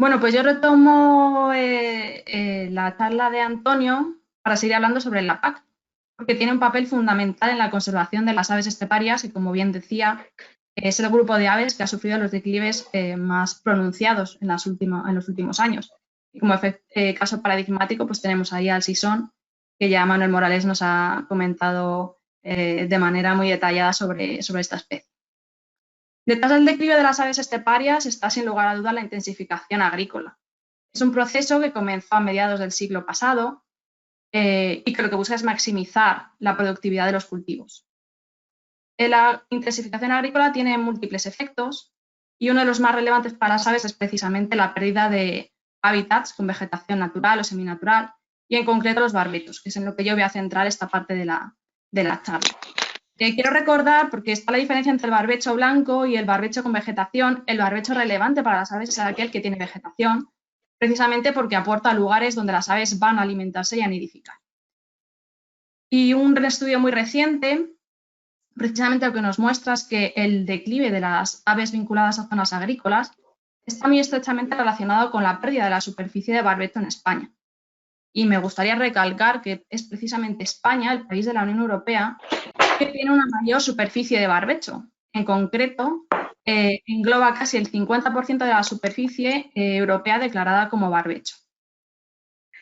Bueno, pues yo retomo la charla de Antonio para seguir hablando sobre la PAC, porque tiene un papel fundamental en la conservación de las aves esteparias y, como bien decía, es el grupo de aves que ha sufrido los declives más pronunciados en los últimos años. Y como caso paradigmático, pues tenemos ahí al sisón, que ya Manuel Morales nos ha comentado de manera muy detallada sobre esta especie. Detrás del declive de las aves esteparias está, sin lugar a duda, la intensificación agrícola. Es un proceso que comenzó a mediados del siglo pasado y que lo que busca es maximizar la productividad de los cultivos. La intensificación agrícola tiene múltiples efectos y uno de los más relevantes para las aves es precisamente la pérdida de hábitats con vegetación natural o seminatural y en concreto los barbechos, que es en lo que yo voy a centrar esta parte de la charla. Quiero recordar, porque está la diferencia entre el barbecho blanco y el barbecho con vegetación. El barbecho relevante para las aves es aquel que tiene vegetación, precisamente porque aporta lugares donde las aves van a alimentarse y a nidificar. Y un estudio muy reciente, precisamente lo que nos muestra es que el declive de las aves vinculadas a zonas agrícolas está muy estrechamente relacionado con la pérdida de la superficie de barbecho en España. Y me gustaría recalcar que es precisamente España, el país de la Unión Europea, que tiene una mayor superficie de barbecho. En concreto, engloba casi el 50% de la superficie europea declarada como barbecho.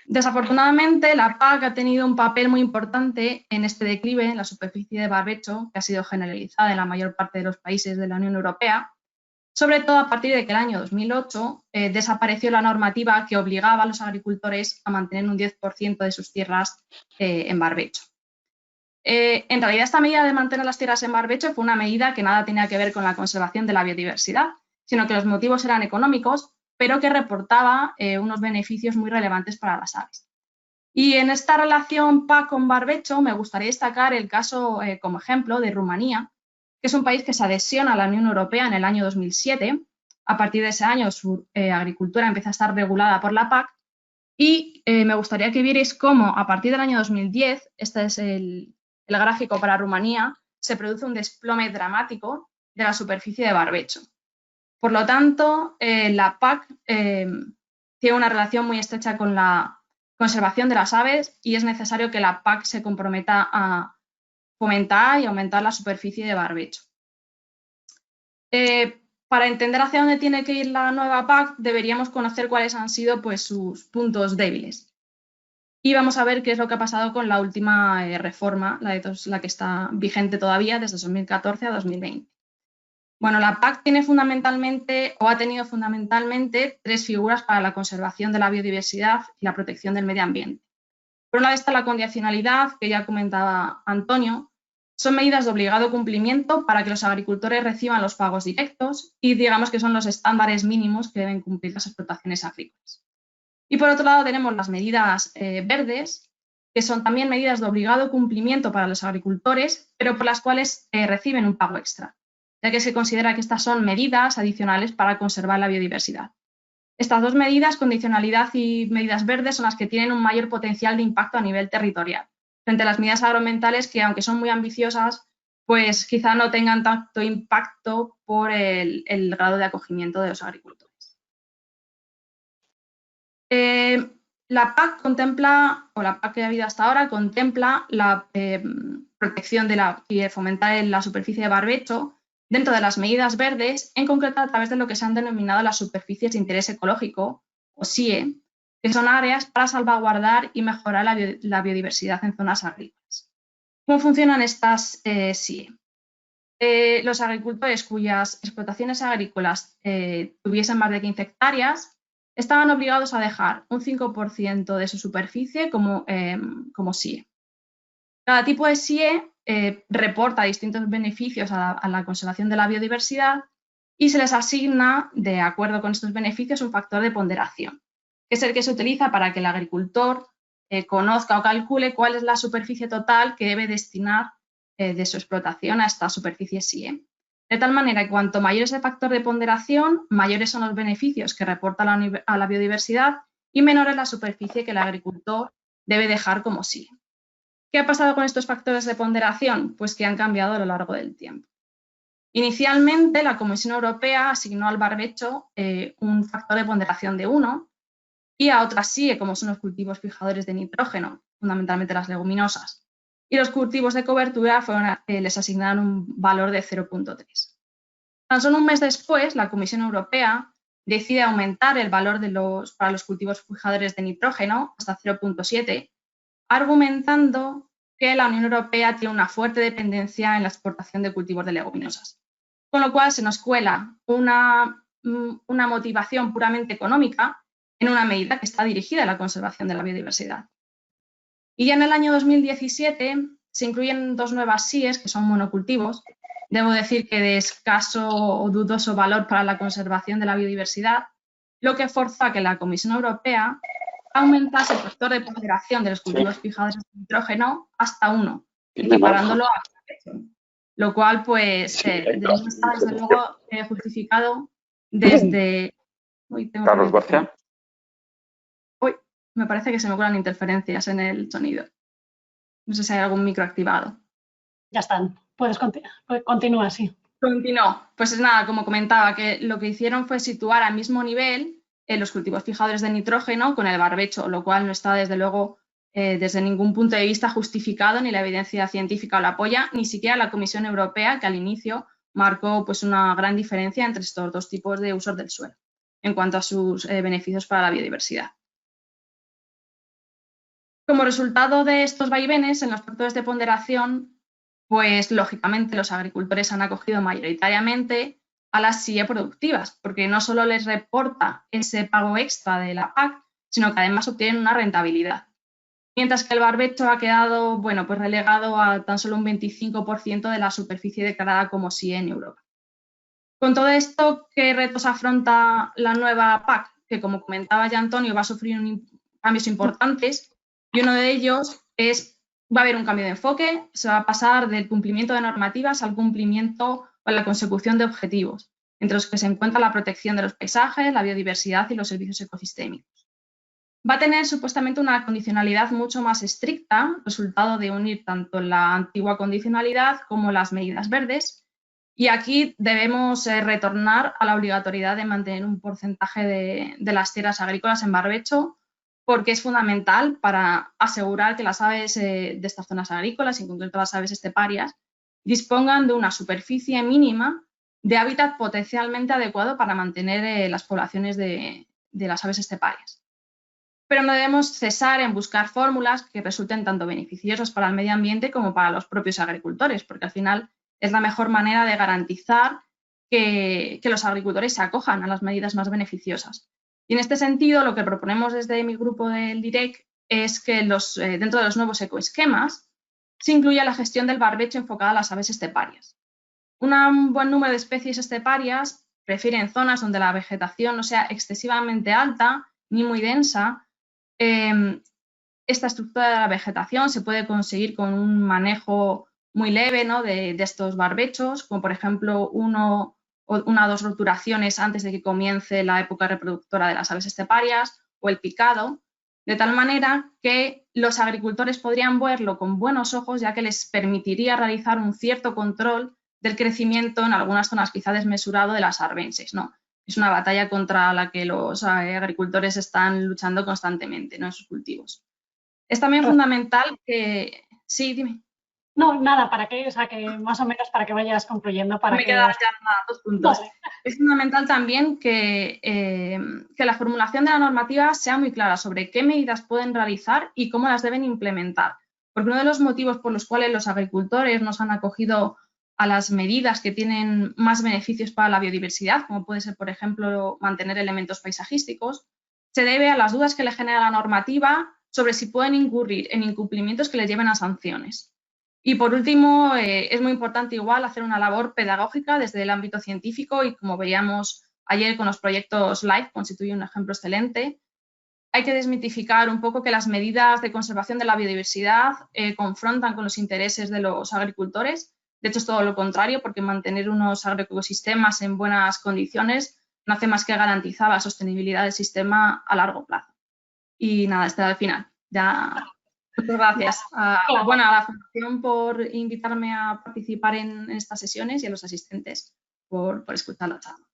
Desafortunadamente, la PAC ha tenido un papel muy importante en este declive en la superficie de barbecho, que ha sido generalizada en la mayor parte de los países de la Unión Europea, sobre todo a partir de que el año 2008 desapareció la normativa que obligaba a los agricultores a mantener un 10% de sus tierras en barbecho. En realidad, esta medida de mantener las tierras en barbecho fue una medida que nada tenía que ver con la conservación de la biodiversidad, sino que los motivos eran económicos, pero que reportaba unos beneficios muy relevantes para las aves. Y en esta relación PAC con barbecho me gustaría destacar el caso como ejemplo de Rumanía, que es un país que se adhesiona a la Unión Europea en el año 2007. A partir de ese año su agricultura empieza a estar regulada por la PAC y me gustaría que vierais cómo a partir del año 2010, este es el gráfico para Rumanía, se produce un desplome dramático de la superficie de barbecho. Por lo tanto, la PAC tiene una relación muy estrecha con la conservación de las aves y es necesario que la PAC se comprometa a fomentar y aumentar la superficie de barbecho. Para entender hacia dónde tiene que ir la nueva PAC, deberíamos conocer cuáles han sido pues, sus puntos débiles. Y vamos a ver qué es lo que ha pasado con la última reforma, la que está vigente todavía desde 2014 a 2020. Bueno, la PAC tiene fundamentalmente, o ha tenido fundamentalmente, tres figuras para la conservación de la biodiversidad y la protección del medio ambiente. Por un lado está la condicionalidad, que ya comentaba Antonio. Son medidas de obligado cumplimiento para que los agricultores reciban los pagos directos y digamos que son los estándares mínimos que deben cumplir las explotaciones agrícolas. Y por otro lado tenemos las medidas verdes, que son también medidas de obligado cumplimiento para los agricultores, pero por las cuales reciben un pago extra, ya que se considera que estas son medidas adicionales para conservar la biodiversidad. Estas dos medidas, condicionalidad y medidas verdes, son las que tienen un mayor potencial de impacto a nivel territorial, frente a las medidas agroambientales que, aunque son muy ambiciosas, pues quizá no tengan tanto impacto por el grado de acogimiento de los agricultores. La PAC contempla, o la PAC que ha habido hasta ahora, contempla la protección y fomentar la superficie de barbecho dentro de las medidas verdes, en concreto a través de lo que se han denominado las superficies de interés ecológico, o SIE, que son áreas para salvaguardar y mejorar la biodiversidad en zonas agrícolas. ¿Cómo funcionan estas SIE? Los agricultores cuyas explotaciones agrícolas tuviesen más de 15 hectáreas estaban obligados a dejar un 5% de su superficie como SIE. Cada tipo de SIE reporta distintos beneficios a la conservación de la biodiversidad y se les asigna, de acuerdo con estos beneficios, un factor de ponderación, que es el que se utiliza para que el agricultor conozca o calcule cuál es la superficie total que debe destinar de su explotación a esta superficie SIE. De tal manera que cuanto mayor es el factor de ponderación, mayores son los beneficios que reporta a la biodiversidad y menor es la superficie que el agricultor debe dejar como SIE. ¿Qué ha pasado con estos factores de ponderación? Pues que han cambiado a lo largo del tiempo. Inicialmente, la Comisión Europea asignó al barbecho un factor de ponderación de 1 y a otras sí, como son los cultivos fijadores de nitrógeno, fundamentalmente las leguminosas. Y los cultivos de cobertura les asignaron un valor de 0,3. Tan solo un mes después, la Comisión Europea decide aumentar el valor para los cultivos fijadores de nitrógeno hasta 0,7, argumentando que la Unión Europea tiene una fuerte dependencia en la exportación de cultivos de leguminosas. Con lo cual se nos cuela una motivación puramente económica en una medida que está dirigida a la conservación de la biodiversidad. Y ya en el año 2017 se incluyen 2 nuevas SIEs, que son monocultivos. Debo decir que de escaso o dudoso valor para la conservación de la biodiversidad, lo que forzó a que la Comisión Europea aumentase el factor de ponderación de los cultivos fijadores de nitrógeno hasta 1, equiparándolo a lo cual, pues, no está desde luego justificado desde... Carlos García. Me parece que se me cuelan interferencias en el sonido. No sé si hay algún micro activado. Ya están. Puedes continuar, sí. Continúo. Pues nada, como comentaba, que lo que hicieron fue situar al mismo nivel los cultivos fijadores de nitrógeno con el barbecho, lo cual no está desde luego desde ningún punto de vista justificado, ni la evidencia científica lo apoya, ni siquiera la Comisión Europea, que al inicio marcó pues una gran diferencia entre estos 2 tipos de usos del suelo en cuanto a sus beneficios para la biodiversidad. Como resultado de estos vaivenes en los factores de ponderación, pues lógicamente los agricultores han acogido mayoritariamente a las SIE productivas, porque no solo les reporta ese pago extra de la PAC, sino que además obtienen una rentabilidad. Mientras que el barbecho ha quedado, bueno, pues relegado a tan solo un 25% de la superficie declarada como SIE en Europa. Con todo esto, ¿qué retos afronta la nueva PAC? Que, como comentaba ya Antonio, va a sufrir cambios importantes, y uno de ellos va a haber un cambio de enfoque, se va a pasar del cumplimiento de normativas al cumplimiento o la consecución de objetivos, entre los que se encuentra la protección de los paisajes, la biodiversidad y los servicios ecosistémicos. Va a tener supuestamente una condicionalidad mucho más estricta, resultado de unir tanto la antigua condicionalidad como las medidas verdes, y aquí debemos retornar a la obligatoriedad de mantener un porcentaje de las tierras agrícolas en barbecho, porque es fundamental para asegurar que las aves de estas zonas agrícolas, en concreto las aves esteparias, dispongan de una superficie mínima de hábitat potencialmente adecuado para mantener las poblaciones de las aves esteparias. Pero no debemos cesar en buscar fórmulas que resulten tanto beneficiosas para el medio ambiente como para los propios agricultores, porque al final es la mejor manera de garantizar que los agricultores se acojan a las medidas más beneficiosas. Y en este sentido, lo que proponemos desde mi grupo del DIREC es que dentro de los nuevos ecoesquemas se incluya la gestión del barbecho enfocada a las aves esteparias. Un buen número de especies esteparias prefieren zonas donde la vegetación no sea excesivamente alta ni muy densa. Esta estructura de la vegetación se puede conseguir con un manejo muy leve, ¿no?, de estos barbechos, como por ejemplo una o 2 roturaciones antes de que comience la época reproductora de las aves esteparias, o el picado, de tal manera que los agricultores podrían verlo con buenos ojos, ya que les permitiría realizar un cierto control del crecimiento en algunas zonas quizá desmesurado de las arbenses, ¿no? Es una batalla contra la que los agricultores están luchando constantemente, ¿no?, en sus cultivos. Es también fundamental que... Sí, dime. No, nada, que más o menos para que vayas concluyendo. Me quedan ya 2 puntos. Vale. Es fundamental también que la formulación de la normativa sea muy clara sobre qué medidas pueden realizar y cómo las deben implementar. Porque uno de los motivos por los cuales los agricultores nos han acogido a las medidas que tienen más beneficios para la biodiversidad, como puede ser, por ejemplo, mantener elementos paisajísticos, se debe a las dudas que le genera la normativa sobre si pueden incurrir en incumplimientos que les lleven a sanciones. Y por último, es muy importante igual hacer una labor pedagógica desde el ámbito científico y, como veíamos ayer con los proyectos LIFE, constituye un ejemplo excelente. Hay que desmitificar un poco que las medidas de conservación de la biodiversidad confrontan con los intereses de los agricultores. De hecho, es todo lo contrario, porque mantener unos agroecosistemas en buenas condiciones no hace más que garantizar la sostenibilidad del sistema a largo plazo. Y nada, hasta el final. Ya Muchas gracias. Claro. Bueno, a la Fundación por invitarme a participar en estas sesiones y a los asistentes por escuchar la charla.